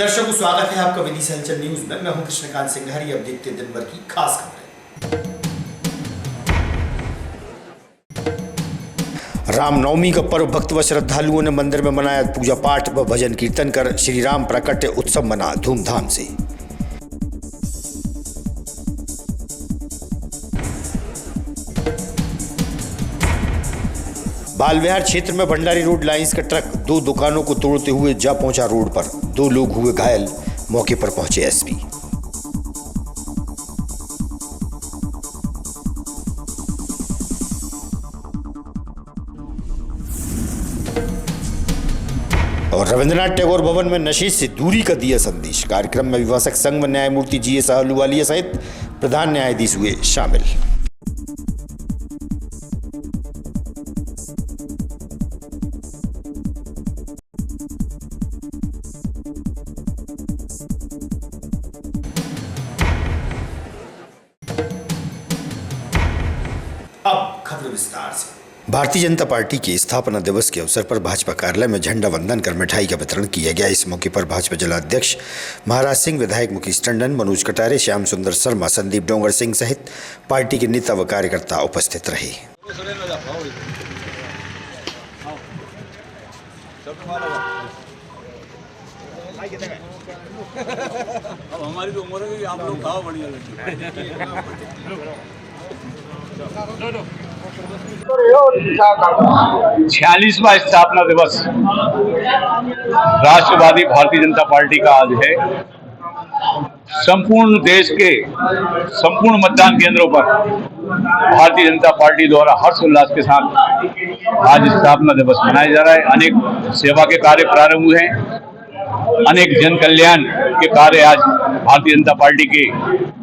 दर्शकों, स्वागत है आपका विधि से हलचल न्यूज में। मैं हूं कृष्णकांत सिंघारी। अब देखते दिन भर की खास खबरें। रामनवमी का पर्व भक्त व श्रद्धालुओं ने मंदिर में मनाया पूजा पाठ व भजन कीर्तन कर श्री राम प्राकट्य उत्सव मना धूमधाम से। बाल विहार क्षेत्र में भंडारी रोड लाइंस का ट्रक 2 दुकानों को तोड़ते हुए जा पहुंचा रोड पर। 2 लोग हुए घायल। मौके पर पहुंचे एसपी। और रविंद्रनाथ टैगोर भवन में नशे से दूरी का दिया संदेश। कार्यक्रम में अभिभाषक संघ व न्यायमूर्ति जीएस आहलूवालिया सहित प्रधान न्यायाधीश हुए शामिल। अब खबर विस्तार से। भारतीय जनता पार्टी के स्थापना दिवस के अवसर पर भाजपा कार्यालय में झंडा वंदन कर मिठाई का वितरण किया गया। इस मौके पर भाजपा जिलाध्यक्ष महाराज सिंह, विधायक मुकेश टंडन, मनोज कटारे, श्याम सुंदर शर्मा, संदीप डोंगर सिंह सहित पार्टी के नेता व कार्यकर्ता उपस्थित रहे। अब हमारी तो उम्र है कि आप लोग खाओ बढ़िया। 46वां स्थापना दिवस राष्ट्रवादी भारतीय जनता पार्टी का आज है। संपूर्ण देश के संपूर्ण मतदान केंद्रों पर भारतीय जनता पार्टी द्वारा हर्षोल्लास के साथ आज स्थापना दिवस मनाया जा रहा है। अनेक सेवा के कार्य प्रारंभ हुए हैं। अनेक जन कल्याण के कार्य आज भारतीय जनता पार्टी के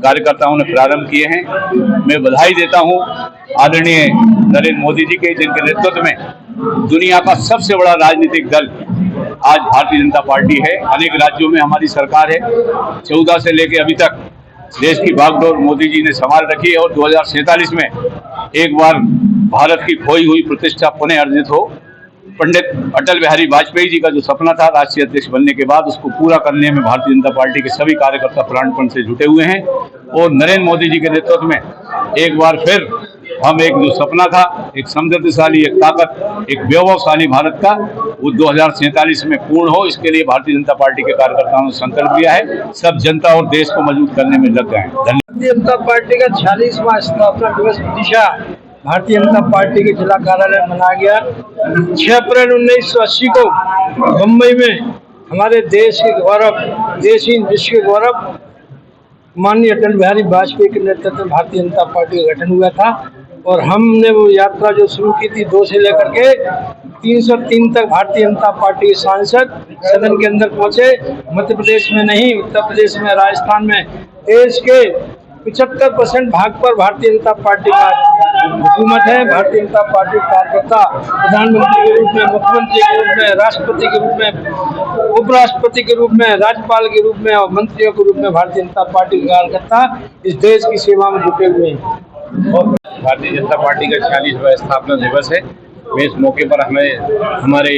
कार्यकर्ताओं ने प्रारंभ किए हैं। मैं बधाई देता हूं आदरणीय नरेंद्र मोदी जी के, जिनके नेतृत्व में दुनिया का सबसे बड़ा राजनीतिक दल आज भारतीय जनता पार्टी है। अनेक राज्यों में हमारी सरकार है। 14 से लेकर अभी तक देश की बागडोर मोदी जी ने संभाल रखी है और 2047 में एक बार भारत की खोई हुई प्रतिष्ठा पुनः अर्जित हो। पंडित अटल बिहारी वाजपेयी जी का जो सपना था राष्ट्रीय अध्यक्ष बनने के बाद, उसको पूरा करने में भारतीय जनता पार्टी के सभी कार्यकर्ता प्राणपण से जुटे हुए हैं। और नरेंद्र मोदी जी के नेतृत्व में एक बार फिर हम एक जो सपना था, एक समृद्धशाली, एक ताकत, एक वैभवशाली भारत का, वो 2047 में पूर्ण हो, इसके लिए भारतीय जनता पार्टी के कार्यकर्ताओं ने संकल्प लिया है। सब जनता और देश को मजबूत करने में लग गए हैं। भारतीय जनता पार्टी का 46वां स्थापना दिवस दिशा भारतीय जनता पार्टी के जिला कार्यालय में मनाया गया। 6 अप्रैल 1980 को मुंबई में हमारे देश के गौरव, देश ही विश्व के गौरव माननीय अटल बिहारी वाजपेयी के नेतृत्व में भारतीय जनता पार्टी का गठन हुआ था। और हमने वो यात्रा जो शुरू की थी 2 से लेकर के 303 तक भारतीय जनता पार्टी के सांसद सदन के अंदर पहुंचे। मध्य प्रदेश में नहीं, उत्तर प्रदेश में, राजस्थान में देश के 75% भाग पर भारतीय जनता पार्टी का हुकूमत है। भारतीय जनता पार्टी कार्यकर्ता प्रधानमंत्री के रूप में, मुख्यमंत्री के रूप में, राष्ट्रपति के रूप में, उपराष्ट्रपति के रूप में, राज्यपाल के रूप में और मंत्रियों के रूप में भारतीय जनता पार्टी के कार्यकर्ता इस देश की सेवा में जुटे हुए हैं। भारतीय जनता पार्टी का 46वां स्थापना दिवस है। मैं इस मौके पर हमारे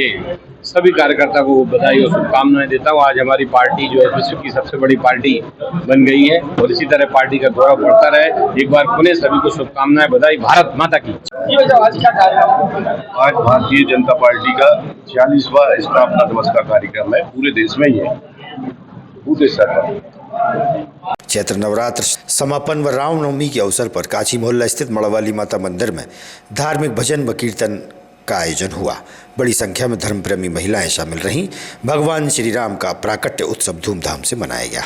सभी कार्यकर्ता को बधाई और शुभकामनाएं देता हूँ। आज हमारी पार्टी जो है विश्व की सबसे बड़ी पार्टी बन गई है और इसी तरह पार्टी का गौरव बढ़ता रहे। एक बार पुनः सभी को शुभकामनाएं, बधाई। भारत माता की। आज भारतीय जनता पार्टी का 46वां स्थापना दिवस का कार्यक्रम है। पूरे देश में ही है, पूरे स्तर पर। चैत्र नवरात्र समापन व रामनवमी के अवसर पर काची मोहल्ला स्थित मड़वाली माता मंदिर में धार्मिक भजन व कीर्तन का आयोजन हुआ। बड़ी संख्या में धर्मप्रेमी महिलाएं शामिल रहीं। भगवान श्री राम का प्राकट्य उत्सव धूमधाम से मनाया गया।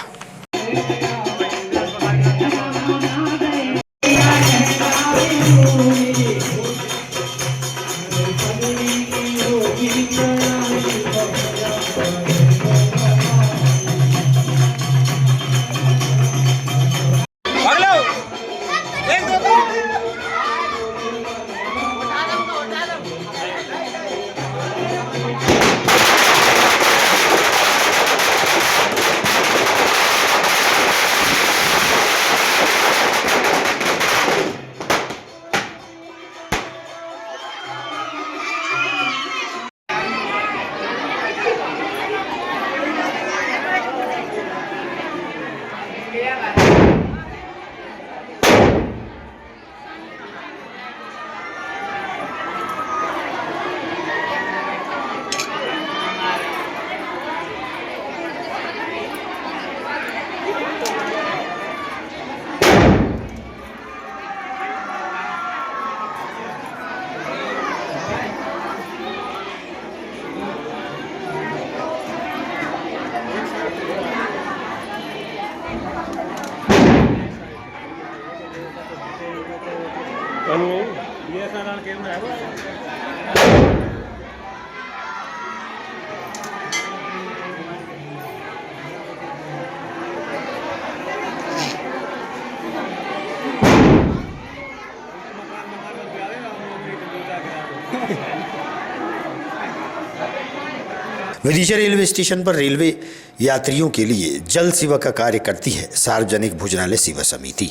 विदिशा रेलवे स्टेशन पर रेलवे यात्रियों के लिए जल सेवा का कार्य करती है सार्वजनिक भोजनालय सेवा समिति।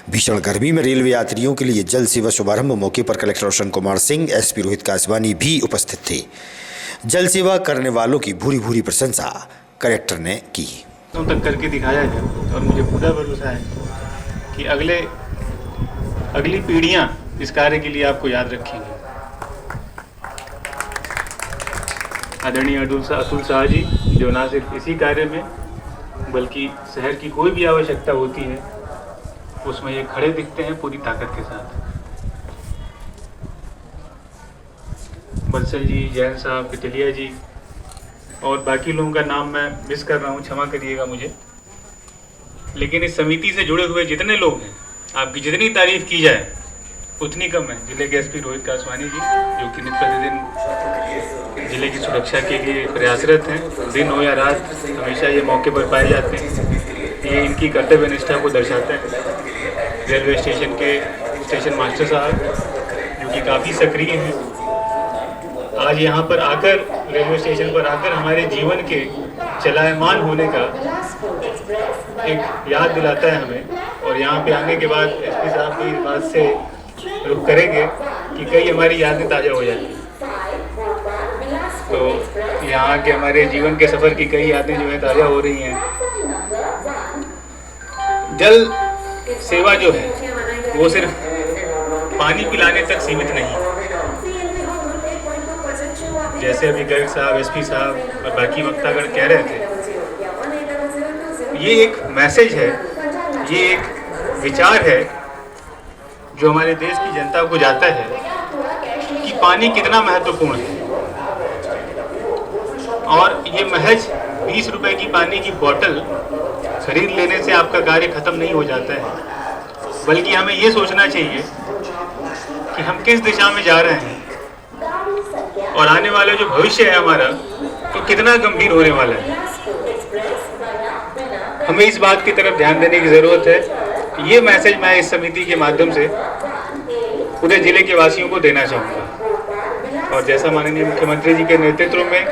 भीषण गर्मी में रेलवे यात्रियों के लिए जल सेवा शुभारंभ मौके पर कलेक्टर रोशन कुमार सिंह, एसपी रोहित कासवानी भी उपस्थित थे। जल सेवा करने वालों की भूरी भूरी प्रशंसा कलेक्टर ने की। तक करके दिखाया है और मुझे पूरा भरोसा है कि अगली पीढ़ियां इस कार्य के लिए आपको याद रखेंगी। आदरणीय अतुल शाह जी, जो ना सिर्फ इसी कार्य में बल्कि शहर की कोई भी आवश्यकता होती है उसमें ये खड़े दिखते हैं पूरी ताकत के साथ। बंसल जी, जैन साहब, पिटलिया जी और बाकी लोगों का नाम मैं मिस कर रहा हूँ, क्षमा करिएगा मुझे। लेकिन इस समिति से जुड़े हुए जितने लोग हैं, आपकी जितनी तारीफ की जाए उतनी कम है। जिले के एसपी रोहित कासवानी जी, जो कि नित प्रतिदिन जिले की सुरक्षा के लिए प्रयासरत हैं, दिन हो या रात हमेशा ये मौके पर पाए जाते हैं। ये इनकी कर्तव्य निष्ठा को दर्शाता है। रेलवे स्टेशन के स्टेशन मास्टर साहब, जो कि काफ़ी सक्रिय हैं, आज यहाँ पर आकर, रेलवे स्टेशन पर आकर हमारे जीवन के चलायमान होने का एक याद दिलाता है हमें। और यहाँ पे आने के बाद एसपी साहब की बात से रुख करेंगे कि कई हमारी यादें ताज़ा हो जाती हैं। तो यहाँ के हमारे जीवन के सफ़र की कई यादें जो है ताज़ा हो रही हैं। जल सेवा जो है वो सिर्फ पानी पिलाने तक सीमित नहीं है। जैसे अभी गर्ग साहब, एसपी साहब और बाकी वक्तागण कह रहे थे, ये एक मैसेज है, ये एक विचार है जो हमारे देश की जनता को जाता है कि पानी कितना महत्वपूर्ण है। और ये महज 20 रुपए की पानी की बोतल खरीद लेने से आपका कार्य खत्म नहीं हो जाता है, बल्कि हमें ये सोचना चाहिए कि हम किस दिशा में जा रहे हैं और आने वाला जो भविष्य है हमारा तो कितना गंभीर होने वाला है। हमें इस बात की तरफ ध्यान देने की ज़रूरत है। ये मैसेज मैं इस समिति के माध्यम से पूरे जिले के वासियों को देना चाहूँगा। और जैसा माननीय मुख्यमंत्री जी के नेतृत्व में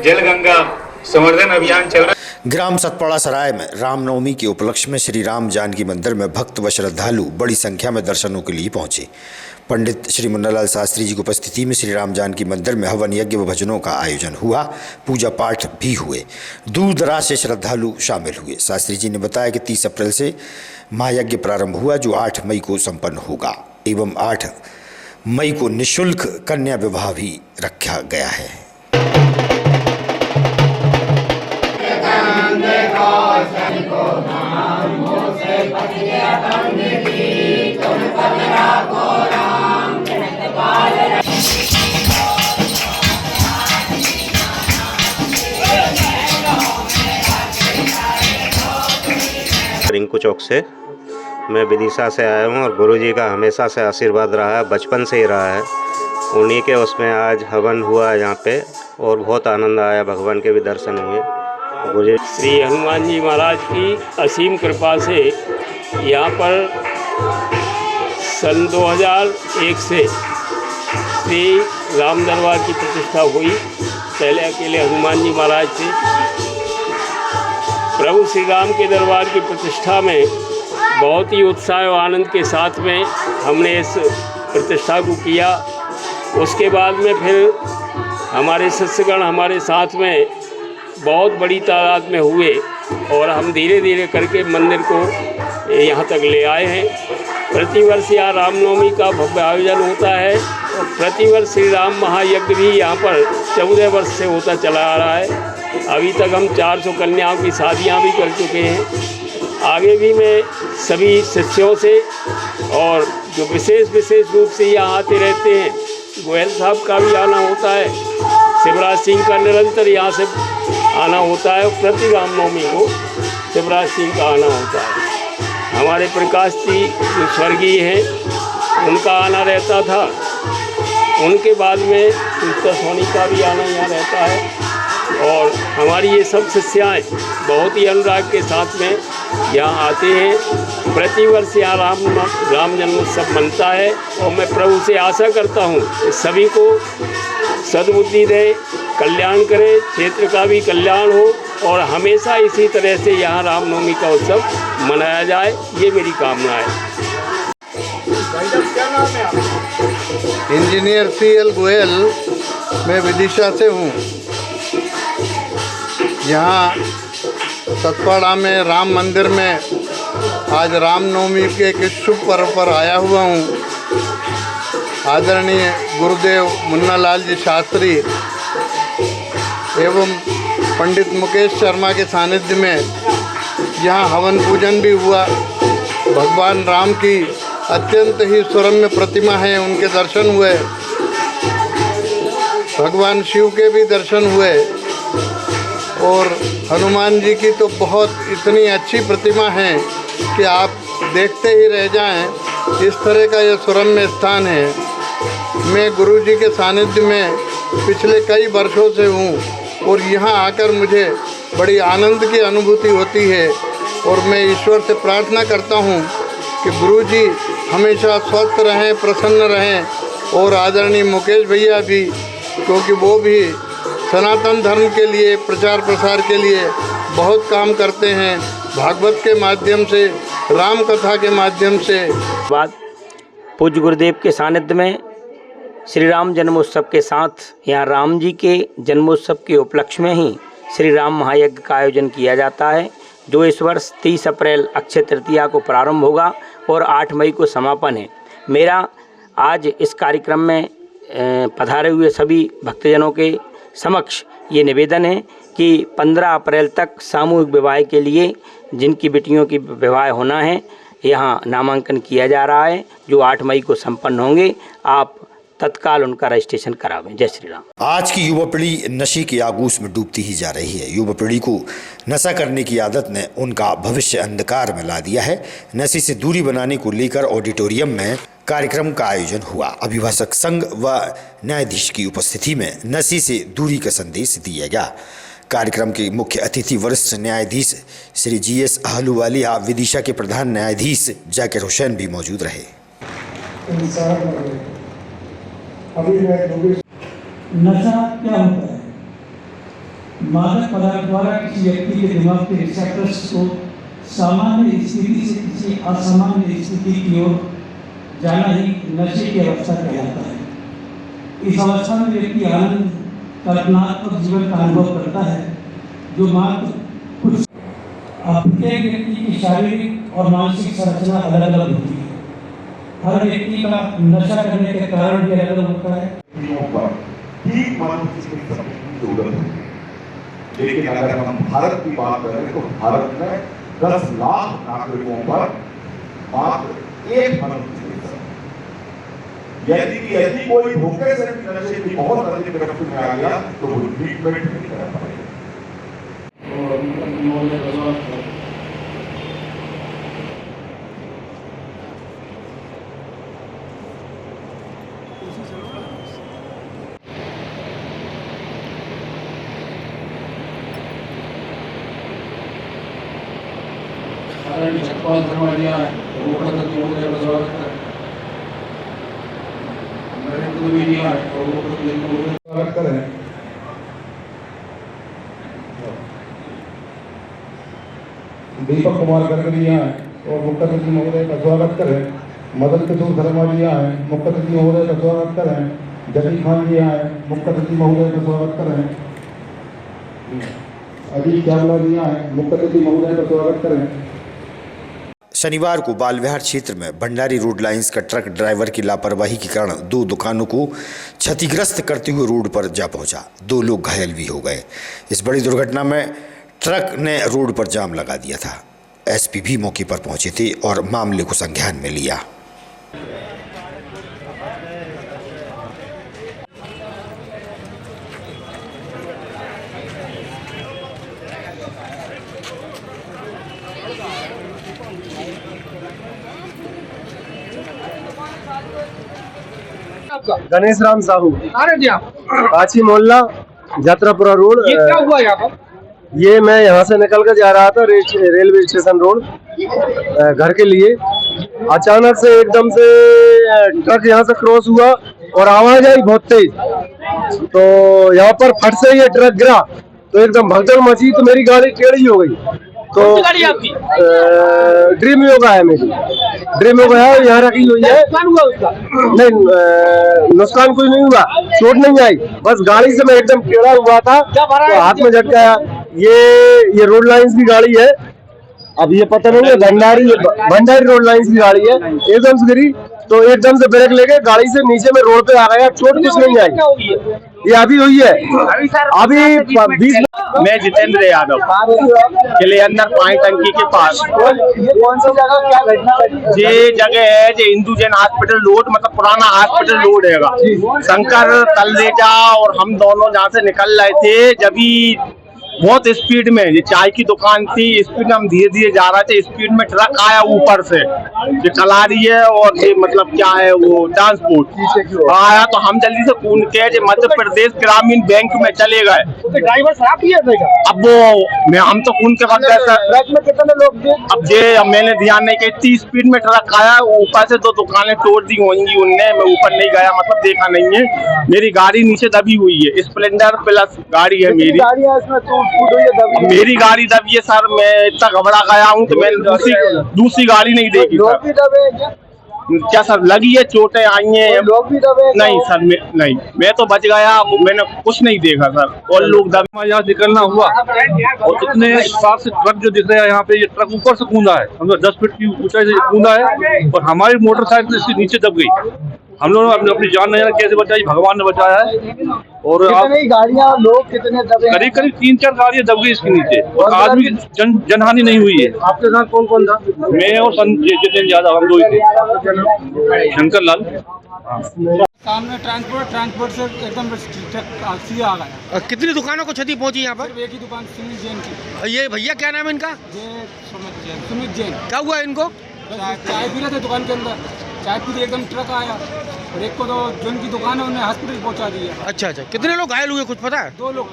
जल गंगा संवर्धन अभियान चल रहा है। ग्राम सतपाड़ा सराय में रामनवमी के उपलक्ष्य में श्री राम जानकी मंदिर में भक्त व श्रद्धालु बड़ी संख्या में दर्शनों के लिए पहुंचे। पंडित श्री मुन्नालाल शास्त्री जी की उपस्थिति में श्री राम जानकी मंदिर में हवन यज्ञ व भजनों का आयोजन हुआ। पूजा पाठ भी हुए। दूर दराज से श्रद्धालु शामिल हुए। शास्त्री जी ने बताया कि 30 अप्रैल से महायज्ञ प्रारंभ हुआ, जो 8 मई को संपन्न होगा एवं 8 मई को निःशुल्क कन्या विवाह भी रखा गया है। रिंकू चौक से मैं विदिशा से आया हूँ और गुरुजी का हमेशा से आशीर्वाद रहा है, बचपन से ही रहा है। उन्हीं के उसमें आज हवन हुआ यहाँ पे और बहुत आनंद आया, भगवान के भी दर्शन हुए। गुरुजी श्री हनुमान जी महाराज की असीम कृपा से यहाँ पर सन 2001 से श्री राम दरबार की प्रतिष्ठा हुई। पहले अकेले हनुमान जी महाराज थे। प्रभु श्री राम के दरबार की प्रतिष्ठा में बहुत ही उत्साह और आनंद के साथ में हमने इस प्रतिष्ठा को किया। उसके बाद में फिर हमारे शिष्यगण हमारे साथ में बहुत बड़ी तादाद में हुए और हम धीरे धीरे करके मंदिर को यहाँ तक ले आए हैं। प्रतिवर्ष यहाँ रामनवमी का भव्य आयोजन होता है और प्रतिवर्ष श्री राम महायज्ञ भी यहाँ पर 14 वर्ष से होता चला आ रहा है। अभी तक हम 400 कन्याओं की शादियाँ भी कर चुके हैं। आगे भी मैं सभी शिष्यों से और जो विशेष रूप से यहाँ आते रहते हैं, गोयल साहब का भी आना होता है, शिवराज सिंह का निरंतर यहाँ से आना होता है। प्रति रामनवमी को शिवराज सिंह का आना होता है। हमारे प्रकाश जी जो स्वर्गीय हैं, उनका आना रहता था। उनके बाद में सुल्तान सोनी का भी आना यहाँ रहता है। और हमारी ये सब शिष्याएँ बहुत ही अनुराग के साथ में यहाँ आते हैं। प्रतिवर्ष यहाँ राम जन्मोत्सव मनता है और मैं प्रभु से आशा करता हूँ कि सभी को सद्बुद्धि दे, कल्याण करे, क्षेत्र का भी कल्याण हो और हमेशा इसी तरह से यहाँ रामनवमी का उत्सव मनाया जाए, ये मेरी कामना है। इंजीनियर CL गोयल, मैं विदिशा से हूँ। यहाँ सतपाड़ा में राम मंदिर में आज रामनवमी के एक शुभ पर्व पर आया हुआ हूँ। आदरणीय गुरुदेव मुन्ना लाल जी शास्त्री एवं पंडित मुकेश शर्मा के सानिध्य में यहाँ हवन पूजन भी हुआ। भगवान राम की अत्यंत ही सुरम्य प्रतिमा है, उनके दर्शन हुए। भगवान शिव के भी दर्शन हुए और हनुमान जी की तो बहुत इतनी अच्छी प्रतिमा है कि आप देखते ही रह जाएं। इस तरह का यह सुरम्य स्थान है। मैं गुरु जी के सानिध्य में पिछले कई वर्षों से हूँ और यहाँ आकर मुझे बड़ी आनंद की अनुभूति होती है और मैं ईश्वर से प्रार्थना करता हूँ कि गुरु जी हमेशा स्वस्थ रहें, प्रसन्न रहें और आदरणीय मुकेश भैया भी, क्योंकि वो भी सनातन धर्म के लिए प्रचार प्रसार के लिए बहुत काम करते हैं, भागवत के माध्यम से, राम कथा के माध्यम से। बाद पूज्य गुरुदेव के सानिध्य में श्री राम जन्मोत्सव के साथ यहाँ राम जी के जन्मोत्सव के उपलक्ष्य में ही श्री राम महायज्ञ का आयोजन किया जाता है, जो इस वर्ष 30 अप्रैल अक्षय तृतीया को प्रारंभ होगा और 8 मई को समापन है। मेरा आज इस कार्यक्रम में पधारे हुए सभी भक्तजनों के समक्ष ये निवेदन है कि 15 अप्रैल तक सामूहिक विवाह के लिए जिनकी बेटियों की विवाह होना है, यहाँ नामांकन किया जा रहा है, जो 8 मई को संपन्न होंगे। आप तत्काल उनका रजिस्ट्रेशन करावें। जय श्री राम। आज की युवा पीढ़ी नशे के आगूश में डूबती ही जा रही है। युवा पीढ़ी को नशा करने की आदत ने उनका भविष्य अंधकार में ला दिया है। नशे से दूरी बनाने को लेकर ऑडिटोरियम में कार्यक्रम का आयोजन हुआ। अभिभाषक संघ व न्यायाधीश की उपस्थिति में नशे से दूरी का संदेश दिया गया। कार्यक्रम के मुख्य अतिथि वरिष्ठ न्यायाधीश श्री GS आहलूवालिया, विदिशा के प्रधान न्यायाधीश जाकिर हुसैन भी मौजूद रहे। नशा क्या होता है? मादक पदार्थ द्वारा किसी व्यक्ति के दिमाग के रिसेप्टर्स को सामान्य स्थिति से किसी असामान्य स्थिति की ओर जाना ही नशे की अवस्था कहलाता है। इस अवस्था में व्यक्ति आनंद, कल्पनात्मक जीवन का अनुभव करता है, जो मात्र कुछ प्रत्येक व्यक्ति की शारीरिक और मानसिक संरचना अलग अलग होती है। हर व्यक्ति का नशा करने के कारण भी अलग अलग होता है। लेकिन अगर हम भारत की बात करें तो भारत में 10 लाख नागरिकों पर मात्र 1 मनुष्य। यदि कोई धोखे से नशे की बहुत अधिक गिरफ्त में आ गया तो वो ट्रीटमेंट नहीं कर पाएगा। दीपक कुमार गर्ग जी यहाँ और मुख्य अतिथि महोदय का स्वागत करें। मदन किशोर शर्मा जी यहाँ है, मुख्य अतिथि महोदय का स्वागत करें। जली खान जी यहाँ है, मुख्य अतिथि महोदय का स्वागत करें। अजीत चावला जी यहाँ है, मुख्य अतिथि महोदय का स्वागत करें। शनिवार को बाल विहार क्षेत्र में भंडारी रोड लाइंस का ट्रक ड्राइवर की लापरवाही के कारण 2 दुकानों को क्षतिग्रस्त करते हुए रोड पर जा पहुंचा। 2 लोग घायल भी हो गए। इस बड़ी दुर्घटना में ट्रक ने रोड पर जाम लगा दिया था। SP भी मौके पर पहुंचे थे और मामले को संज्ञान में लिया। आपका? गणेश राम साहू, कहाँ रहते हैं आप? काची मोहल्ला, यात्रापुरा रोड। ये क्या हुआ यहाँ पर? ये मैं यहाँ से निकल कर जा रहा था रेलवे स्टेशन रोड घर के लिए। अचानक से एकदम से ट्रक यहाँ से क्रॉस हुआ और आवाज आई बहुत तेज, तो यहाँ पर फट से ये ट्रक गिरा तो एकदम भगदड़ मची, तो मेरी गाड़ी टेढ़ी हो गई। तो गाड़ी आपकी? ड्रीम योगा है मेरी, ड्रीम योगा है, यहाँ रखी हुई है। नुकसान हुआ उसका? नहीं, नुकसान कुछ नहीं हुआ, चोट नहीं आई, बस गाड़ी से मैं एकदम टेढ़ा हुआ था तो हाथ में झटका। ये रोड लाइंस की गाड़ी है, अब ये पता नहीं है भंडारी रोड लाइंस की गाड़ी है। एकदम से गिरी तो एकदम से ब्रेक लेके गाड़ी से नीचे में रोड पे आ गया, चोट कुछ नहीं आई। ये अभी हुई है, अभी 20। मैं जितेंद्र यादव, किले अंदर पानी टंकी के पास। ये कौन सा जगह, क्या घटना घटी? ये जगह है जो हिंदू जैन हॉस्पिटल रोड, मतलब पुराना हॉस्पिटल रोड है। शंकर तलरेजा और हम दोनों जहाँ से निकल रहे थे, जब बहुत स्पीड में, ये चाय की दुकान थी, स्पीड में हम धीरे धीरे जा रहे थे, स्पीड में ट्रक आया ऊपर से, ये चला रही है और ये मतलब क्या है वो ट्रांसपोर्ट आया, तो हम जल्दी से कूद के मध्य प्रदेश ग्रामीण बैंक में चले गए। ड्राइवर शराब पिया था? अब वो हम तो कूद के वक्त ट्रक में कितने लोग थे? अब ये मैंने ध्यान नहीं किया, इतनी स्पीड में ट्रक आया, ऊपर से 2 दुकानें तोड़ दी होंगी उनने, मैं ऊपर नहीं गया, मतलब देखा नहीं है। मेरी गाड़ी नीचे दबी हुई है, स्प्लेंडर प्लस गाड़ी है मेरी। मेरी गाड़ी दबी है सर, मैं इतना घबरा गया हूँ तो मैंने दूसरी गाड़ी नहीं देखी सर। क्या सर, लगी है, चोटें आई हैं? लोग भी दबे? नहीं सर, नहीं, मैं तो बच गया, मैंने कुछ नहीं देखा सर, और लोग दबे। यहाँ निकलना हुआ और इतने हिसाब से ट्रक जो दिख रहा है यहाँ पे, ये ट्रक ऊपर से कूदा है, समझो 10 फीट की ऊंचाई से कूदा है और हमारी मोटरसाइकिल इसके नीचे दब गई। हम लोगों ने अपनी जान नहीं कैसे बचाई, भगवान ने बचाया है। और गाड़ियाँ, लोग कितने दबे? करीब 3-4 गाड़ियाँ दब गई इसके नीचे और आदमी जनहानि नहीं हुई है। आपके साथ कौन कौन था? मैं और जितेंद्र यादव, हम 2 ही थे, शंकर लाल। सामने ट्रांसपोर्ट से एकदम सीधा आ गया। कितनी दुकानों को क्षति पहुंची यहाँ पर? एक ही दुकान सुमित जैन की। ये भैया क्या नाम है इनका? सुमित जैन। क्या हुआ इनको? चाय पी रहे थे दुकान के अंदर, चाय पी एकदम ट्रक आया और एक को तो जो उनकी दुकान है उन्हें हॉस्पिटल पहुंचा दिया। अच्छा, कितने लोग घायल हुए कुछ पता है? 2 लोग।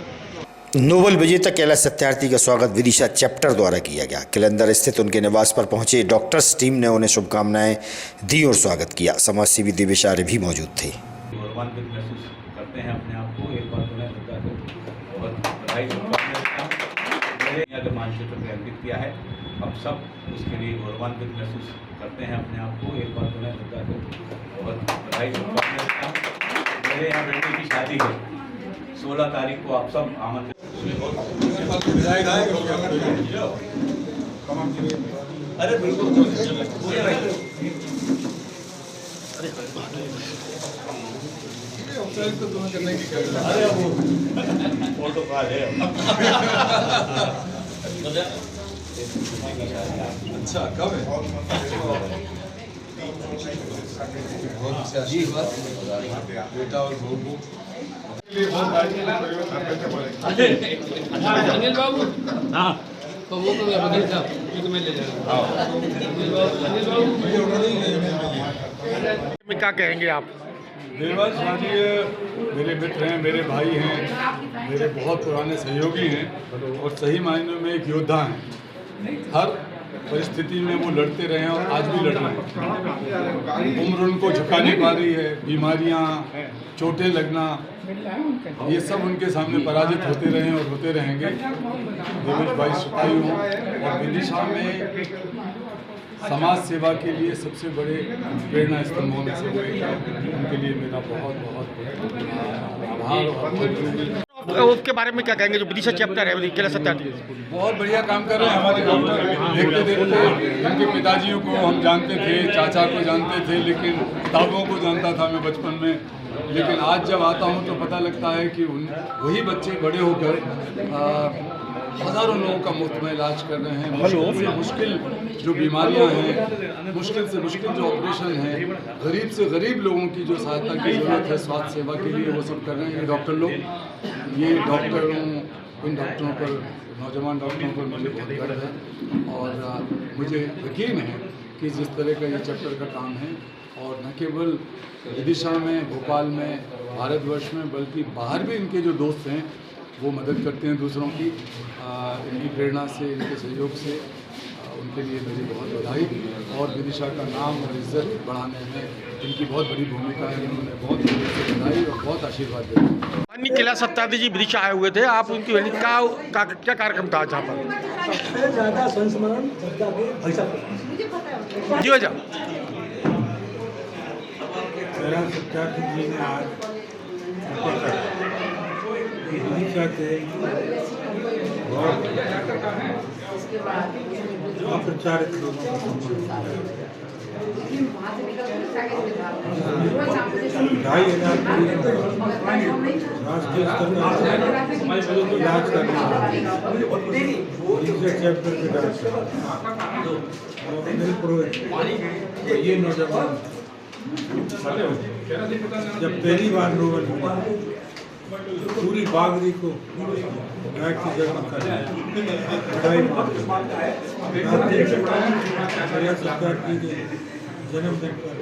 नोबेल विजेता कैलाश सत्यार्थी का स्वागत विदिशा चैप्टर द्वारा किया गया। किलंदर स्थित उनके निवास पर पहुंचे डॉक्टर्स टीम ने उन्हें शुभकामनाएं दी और स्वागत किया। समाज सेवी दिवेश आर्य भी मौजूद थे। गौरवान्वित महसूस करते हैं अपने आप को, एक बार उन्हें और बधाई मेरे मानचित्र में अंकित किया है, अब सब उसके लिए गौरवान्वित महसूस करते हैं अपने आप को, एक बार उन्हें और बधाई। मेरे यहाँ बेटे की शादी है 16 तारीख को, आप सब आमंत्रित। अरे बिल्कुल, अरे वो तो बात है। अच्छा, कब है? जी बेटा और बहू अनिल बाबू, हाँ तो वो तो बदल साहब मैं ले जा रहा हूँ। क्या कहेंगे आप? देवाश जी मेरे मित्र हैं, मेरे भाई हैं, मेरे बहुत पुराने सहयोगी हैं और सही मायनों में एक योद्धा हैं। हर परिस्थिति में वो लड़ते रहे हैं और आज भी लड़ रहे हैं। उम्र उनको झुका नहीं पा रही है, बीमारियां, चोटें लगना, ये सब उनके सामने पराजित होते रहे और होते रहेंगे। देवेश भाई सिपाही हूँ और विदिशा में समाज सेवा के लिए सबसे बड़े प्रेरणा स्तंभों में से हुए, उनके लिए मेरा बहुत आभार और उसके बारे में क्या कहेंगे जो विदिशा चैप्टर है कैलाश सत्यार्थी? बहुत बढ़िया काम कर रहे हैं हमारे डॉक्टर। देखते देखते उनके पिताजियों को हम जानते थे, चाचा को जानते थे, लेकिन किताबों को जानता था मैं बचपन में, लेकिन आज जब आता हूँ तो पता लगता है कि वही बच्चे बड़े होकर हज़ारों लोगों का मुफ्त में इलाज कर रहे हैं। मुश्किल से मुश्किल जो बीमारियां हैं, मुश्किल से मुश्किल जो ऑपरेशन हैं, गरीब से गरीब लोगों की जो सहायता की ज़रूरत है स्वास्थ्य सेवा के लिए, वो सब कर रहे हैं ये डॉक्टर लोग। ये डॉक्टरों, इन डॉक्टरों पर, नौजवान डॉक्टरों पर मुझे बहुत गर्व है और मुझे यकीन है कि जिस तरह का ये चैप्टर का काम है और न केवल विदिशा में, भोपाल में, भारतवर्ष में, बल्कि बाहर भी इनके जो दोस्त हैं वो मदद करते हैं दूसरों की। इनकी प्रेरणा से, इनके सहयोग से उनके लिए मेरी बहुत बधाई। और विदिशा का नाम और इज्जत बढ़ाने में इनकी बहुत बड़ी भूमिका है। उन्होंने बहुत बधाई और बहुत आशीर्वाद दिया। माननीय कैलाश सत्यार्थी जी विदिशा आए हुए थे, आप उनकी क्या कार्यक्रम था जहाँ पर? सबसे ज़्यादा संस्मरण श्रद्धा के ऐसा जी हो जा कैलाश सत्यार्थी जी ने आज विदिशा के बहुत अप्रचारित लोगों को सम्मान किया। 2,500 राष्ट्रीय स्तर पर इलाज करने वाले चैप्टर के डॉक्टर और अनिल पुरोहित, ये नौजवान जब पहली बार नोबेल मिला पूरी बागरी को गाय की जगह कर सरकार की जन्मदिन पर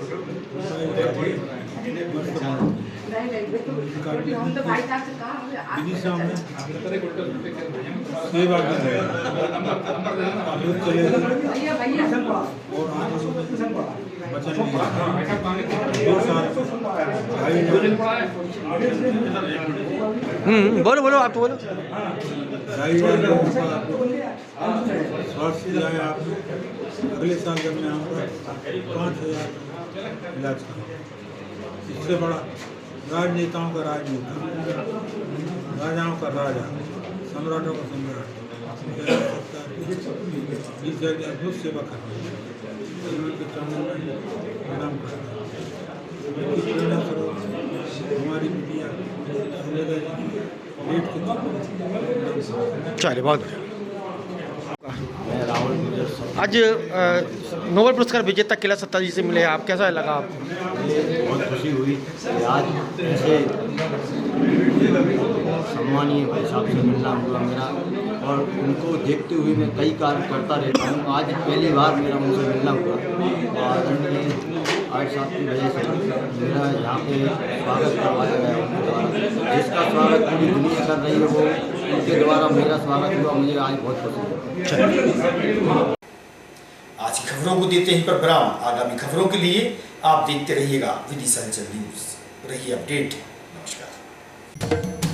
विदिशा में सेवा कर रहे हैं और वचन दिया 2 साल बोलो बोलो आप तो बोलो। स्वास्थ्य जाए आप अगले साल जब मैं आऊँगा 5,000 इलाज करूँ। इससे बड़ा राजनेताओं का राजनेता, राजाओं का राजा, सम्राटों का सम्राट इस जगह अद्भुत सेवा कर रहे हैं। उनके चरणों में प्रणाम करता हूँ। प्रेरणा स्वरूप हमारी बिटिया चलिए बहुत बढ़िया। आज नोबेल पुरस्कार विजेता कैलाश सत्यार्थी जी से मिले, आप कैसा लगा आपको? बहुत खुशी हुई कि आज ऐसे सम्मानीय भाई साहब से मिलना हुआ मेरा, और उनको देखते हुए मैं कई कार्य करता रहता हूँ। आज पहली बार मेरा उनसे मिलना हुआ और आदरणीय आर्ट साहब की वजह से मेरा यहाँ पे स्वागत करवाया गया उनके द्वारा। जिसका स्वागत पूरी दुनिया कर रही है वो उनके द्वारा मेरा स्वागत हुआ, मुझे आज बहुत खुशी है। आज की खबरों को देते हैं पर विराम। आगामी खबरों के लिए आप देखते रहिएगा विदिशा न्यूज़। रहिए अपडेट। नमस्कार।